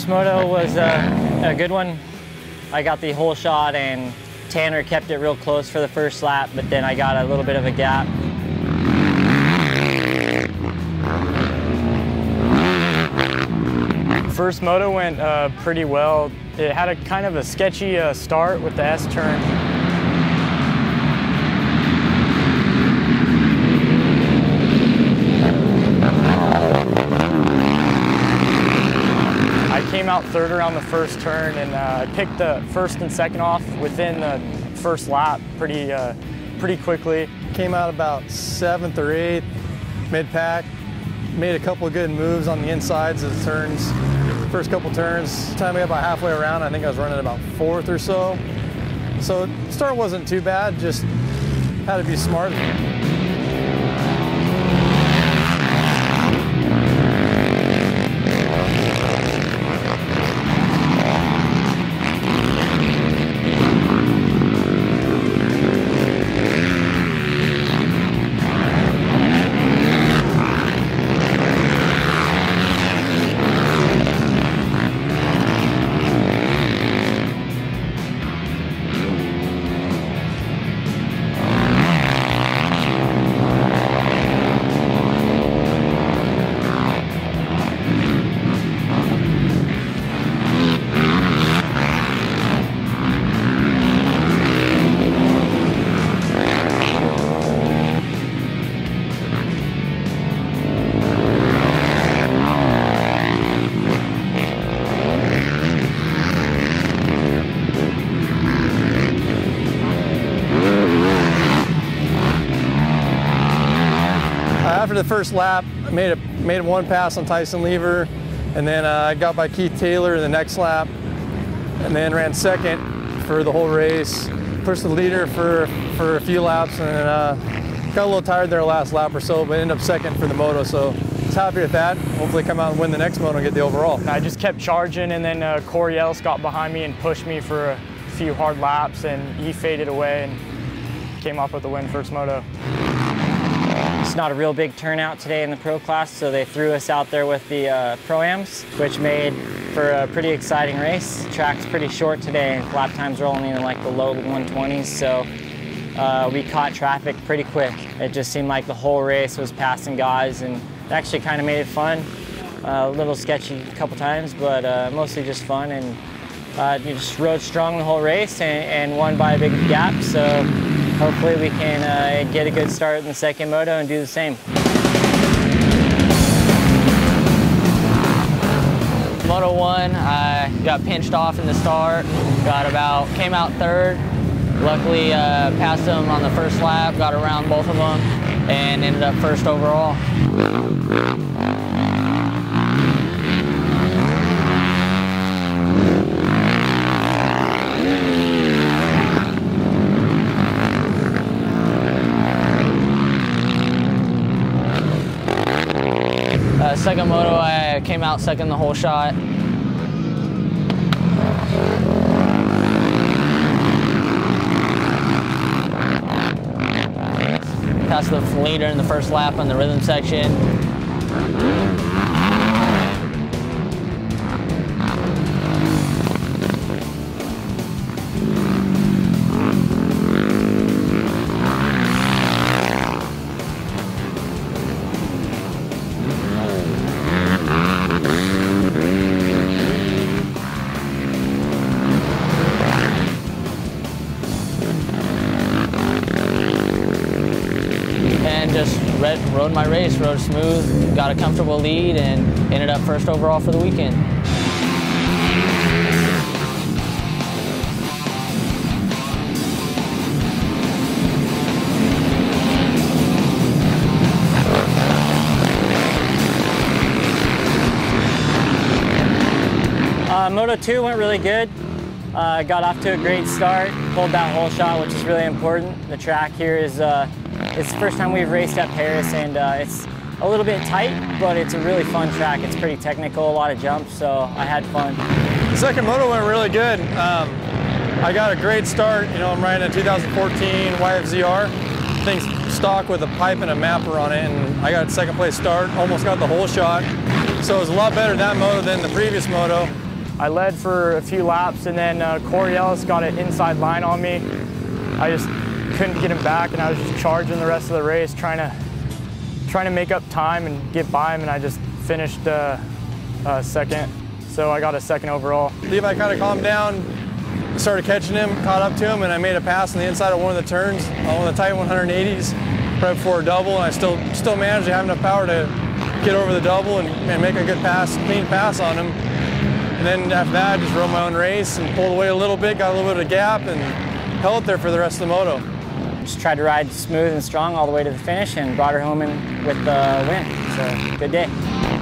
moto was a good one. I got the whole shot and Tanner kept it real close for the first lap, but then I got a little bit of a gap. First moto went pretty well. It had a kind of a sketchy start with the S-turn. I came out third around the first turn, and I picked the first and second off within the first lap pretty quickly. Came out about 7th or 8th, mid-pack. Made a couple of good moves on the insides of the turns. First couple turns, time I got about halfway around, I think I was running about 4th or so. So start wasn't too bad, just had to be smart. After the first lap, I made one pass on Tyson Lever, and then I got by Keith Taylor in the next lap, and then ran second for the whole race. Pushed the leader for a few laps, and then got a little tired there last lap or so, but ended up second for the moto. So just happy with that. Hopefully come out and win the next moto and get the overall. I just kept charging, and then Corey Ellis got behind me and pushed me for a few hard laps, and he faded away and came off with the win first moto. It's not a real big turnout today in the pro class, so they threw us out there with the Pro-Ams, which made for a pretty exciting race. The track's pretty short today, and lap times are only in like the low 120s, so we caught traffic pretty quick. It just seemed like the whole race was passing guys, and it actually kind of made it fun. A little sketchy a couple times, but mostly just fun, and you just rode strong the whole race and won by a big gap, so hopefully we can get a good start in the second moto and do the same. Moto 1, I got pinched off in the start, came out third. Luckily passed them on the first lap, got around both of them, and ended up first overall. Second moto, I came out second the whole shot. Passed the leader in the first lap on the rhythm section. Just rode my race, rode smooth, got a comfortable lead, and ended up first overall for the weekend. Moto 2 went really good. Got off to a great start, pulled that whole shot, which is really important. The track here is it's the first time we've raced at Perris, and it's a little bit tight, but it's a really fun track. It's pretty technical, a lot of jumps, so I had fun. The second moto went really good. I got a great start. You know, I'm riding a 2014 YFZR. Thing's stock with a pipe and a mapper on it, and I got a second place start, almost got the whole shot. So it was a lot better that moto than the previous moto. I led for a few laps, and then Corey Ellis got an inside line on me. I just couldn't get him back, and I was just charging the rest of the race, trying to make up time and get by him, and I just finished second. So I got a second overall. Levi kind of calmed down, started catching him, caught up to him, and I made a pass on the inside of one of the turns on one of the tight 180s right before a double, and I still managed to have enough power to get over the double and make a good pass, clean pass on him. And then after that, I just rode my own race and pulled away a little bit, got a little bit of a gap, and held it there for the rest of the moto. Just tried to ride smooth and strong all the way to the finish and brought her home with the win. So good day.